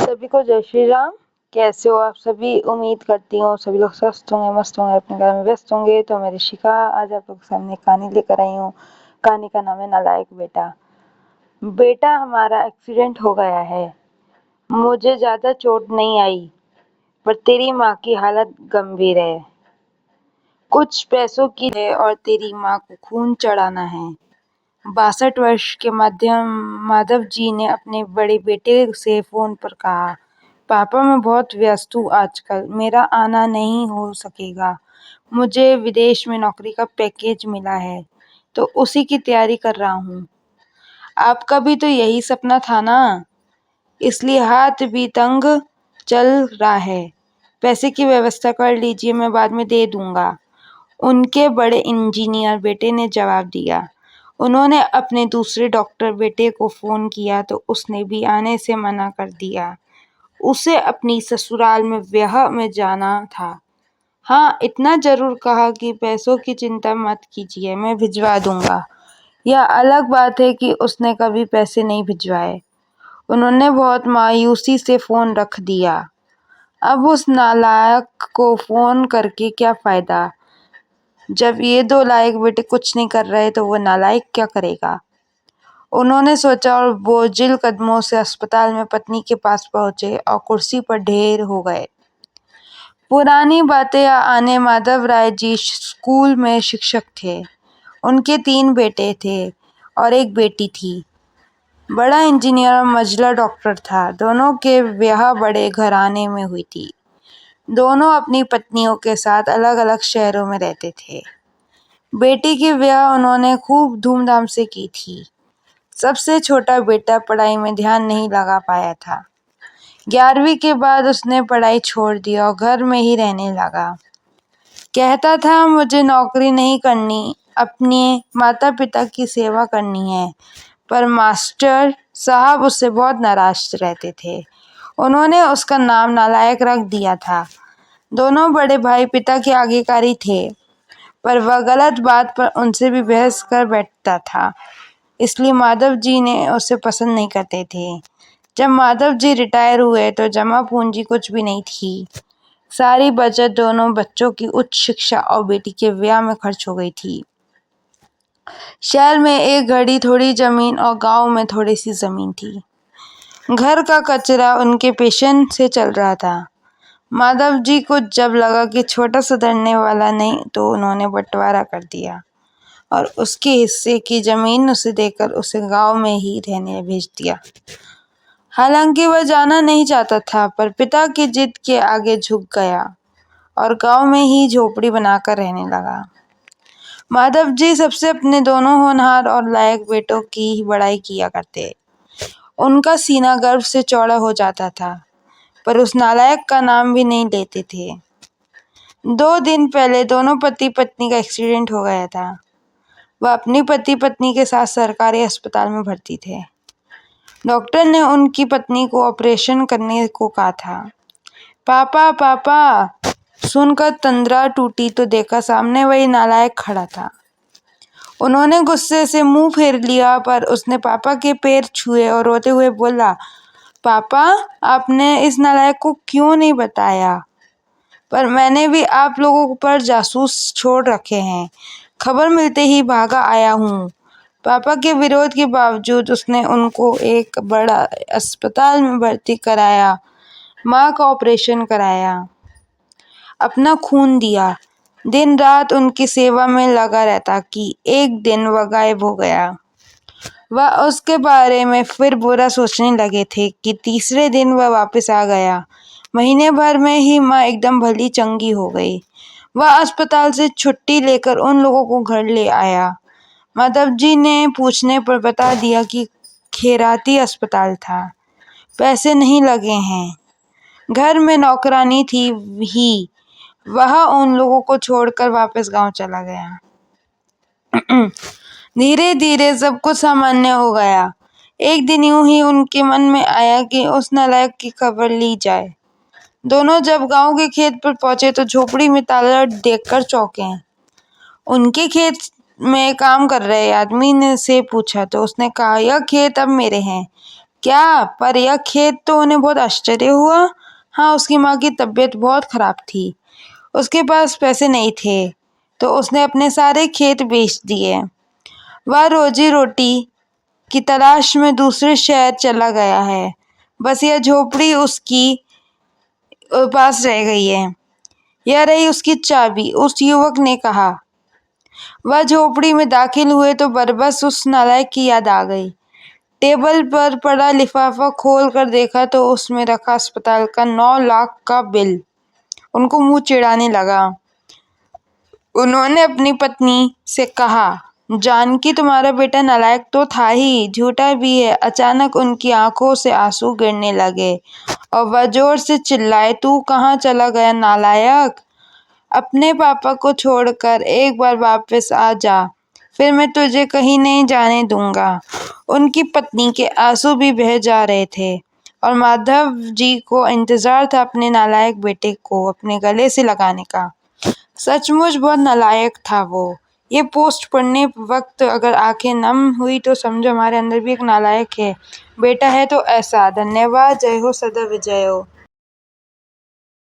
सभी को जय श्री राम। कैसे हो आप सभी? उम्मीद करती हूँ सभी लोग स्वस्थ होंगे, मस्त होंगे, अपने घर में व्यस्त होंगे। तो मैं ऋषिका आज आप लोग के सामने कहानी लेकर आई हूँ। कहानी का नाम है नालायक बेटा। बेटा, हमारा एक्सीडेंट हो गया है। मुझे ज़्यादा चोट नहीं आई, पर तेरी माँ की हालत गंभीर है। कुछ पैसों की है और तेरी माँ को खून चढ़ाना है। 62 वर्ष के माधव जी ने अपने बड़े बेटे से फोन पर कहा, पापा मैं बहुत व्यस्त हूँ आजकल, मेरा आना नहीं हो सकेगा। मुझे विदेश में नौकरी का पैकेज मिला है, तो उसी की तैयारी कर रहा हूँ। आपका भी तो यही सपना था ना, इसलिए हाथ भी तंग चल रहा है। पैसे की व्यवस्था कर लीजिए, मैं बाद में दे दूंगा। उनके बड़े इंजीनियर बेटे ने जवाब दिया। उन्होंने अपने दूसरे डॉक्टर बेटे को फोन किया तो उसने भी आने से मना कर दिया। उसे अपनी ससुराल में ब्याह में जाना था। हाँ, इतना जरूर कहा कि पैसों की चिंता मत कीजिए, मैं भिजवा दूंगा। यह अलग बात है कि उसने कभी पैसे नहीं भिजवाए। उन्होंने बहुत मायूसी से फोन रख दिया। अब उस नालायक को फोन करके क्या फायदा? जब ये दो लायक बेटे कुछ नहीं कर रहे तो वो नालायक क्या करेगा? उन्होंने सोचा और बोझिल कदमों से अस्पताल में पत्नी के पास पहुंचे और कुर्सी पर ढेर हो गए। पुरानी बातें आने माधव राय जी स्कूल में शिक्षक थे। उनके 3 बेटे थे और एक बेटी थी। बड़ा इंजीनियर और मझला डॉक्टर था। दोनों के ब्याह बड़े घराने में हुई थी। दोनों अपनी पत्नियों के साथ अलग अलग शहरों में रहते थे। बेटी की ब्याह उन्होंने खूब धूमधाम से की थी। सबसे छोटा बेटा पढ़ाई में ध्यान नहीं लगा पाया था। 11वीं के बाद उसने पढ़ाई छोड़ दी और घर में ही रहने लगा। कहता था मुझे नौकरी नहीं करनी, अपने माता पिता की सेवा करनी है। पर मास्टर साहब उससे बहुत नाराज रहते थे। उन्होंने उसका नाम नालायक रख दिया था। दोनों बड़े भाई पिता के आज्ञाकारी थे, पर वह गलत बात पर उनसे भी बहस कर बैठता था। इसलिए माधव जी ने उसे पसंद नहीं करते थे। जब माधव जी रिटायर हुए तो जमा पूंजी कुछ भी नहीं थी। सारी बचत दोनों बच्चों की उच्च शिक्षा और बेटी के ब्याह में खर्च हो गई थी। शहर में एक घड़ी थोड़ी जमीन और गांव में थोड़ी सी जमीन थी। घर का कचरा उनके पेशन से चल रहा था। माधव जी को जब लगा कि छोटा सुधरने वाला नहीं तो उन्होंने बंटवारा कर दिया और उसके हिस्से की जमीन उसे देकर उसे गांव में ही रहने भेज दिया। हालांकि वह जाना नहीं चाहता था, पर पिता की जिद के आगे झुक गया और गांव में ही झोपड़ी बनाकर रहने लगा। माधव जी सबसे अपने दोनों होनहार और लायक बेटों की ही बड़ाई किया करते। उनका सीना गर्व से चौड़ा हो जाता था, पर उस नालायक का नाम भी नहीं लेते थे। 2 दिन पहले दोनों पति पत्नी का एक्सीडेंट हो गया था। वह अपनी पति पत्नी के साथ सरकारी अस्पताल में भर्ती थे। डॉक्टर ने उनकी पत्नी को ऑपरेशन करने को कहा था। पापा पापा सुनकर तंद्रा टूटी तो देखा सामने वही नालायक खड़ा था। उन्होंने गुस्से से मुंह फेर लिया, पर उसने पापा के पैर छुए और रोते हुए बोला, पापा आपने इस नालायक को क्यों नहीं बताया? पर मैंने भी आप लोगों पर जासूस छोड़ रखे हैं। खबर मिलते ही भागा आया हूँ। पापा के विरोध के बावजूद उसने उनको एक बड़ा अस्पताल में भर्ती कराया, माँ का ऑपरेशन कराया, अपना खून दिया, दिन रात उनकी सेवा में लगा रहता कि एक दिन वह गायब हो गया। वह उसके बारे में फिर बुरा सोचने लगे थे कि तीसरे दिन वह वापस आ गया। महीने भर में ही माँ एकदम भली चंगी हो गई। वह अस्पताल से छुट्टी लेकर उन लोगों को घर ले आया। माधव जी ने पूछने पर बता दिया कि खैराती अस्पताल था, पैसे नहीं लगे हैं। घर में नौकरानी थी ही। वह उन लोगों को छोड़कर वापस गांव चला गया। धीरे धीरे सब कुछ सामान्य हो गया। एक दिन यूं ही उनके मन में आया कि उस नालायक की खबर ली जाए। दोनों जब गांव के खेत पर पहुंचे तो झोपड़ी में ताला देखकर चौंके। उनके खेत में काम कर रहे आदमी ने से पूछा तो उसने कहा, यह खेत अब मेरे हैं। क्या? पर यह खेत तो उन्हें बहुत आश्चर्य हुआ। हाँ, उसकी माँ की तबीयत बहुत खराब थी। उसके पास पैसे नहीं थे, तो उसने अपने सारे खेत बेच दिए। वह रोजी रोटी की तलाश में दूसरे शहर चला गया है। बस यह झोपड़ी उसकी पास रह गई है। यह रही उसकी चाबी, उस युवक ने कहा। वह झोपड़ी में दाखिल हुए तो बरबस उस नालायक की याद आ गई। टेबल पर पड़ा लिफाफा खोल कर देखा तो उसमें रखा अस्पताल का 9 लाख का बिल। उनको मुंह चिढ़ाने लगा। उन्होंने अपनी पत्नी से कहा, जानकी, तुम्हारा बेटा नालायक तो था ही, झूठा भी है। अचानक उनकी आंखों से आंसू गिरने लगे और वह जोर से चिल्लाए, तू कहाँ चला गया नालायक? अपने पापा को छोड़कर एक बार वापस आ जा, फिर मैं तुझे कहीं नहीं जाने दूंगा। उनकी पत्नी के आंसू भी बह जा रहे थे और माधव जी को इंतजार था अपने नालायक बेटे को अपने गले से लगाने का। सचमुच बहुत नालायक था वो। ये पोस्ट पढ़ने वक्त अगर आंखें नम हुई तो समझो हमारे अंदर भी एक नालायक है। बेटा है तो ऐसा। धन्यवाद। जय हो, सदा विजय हो।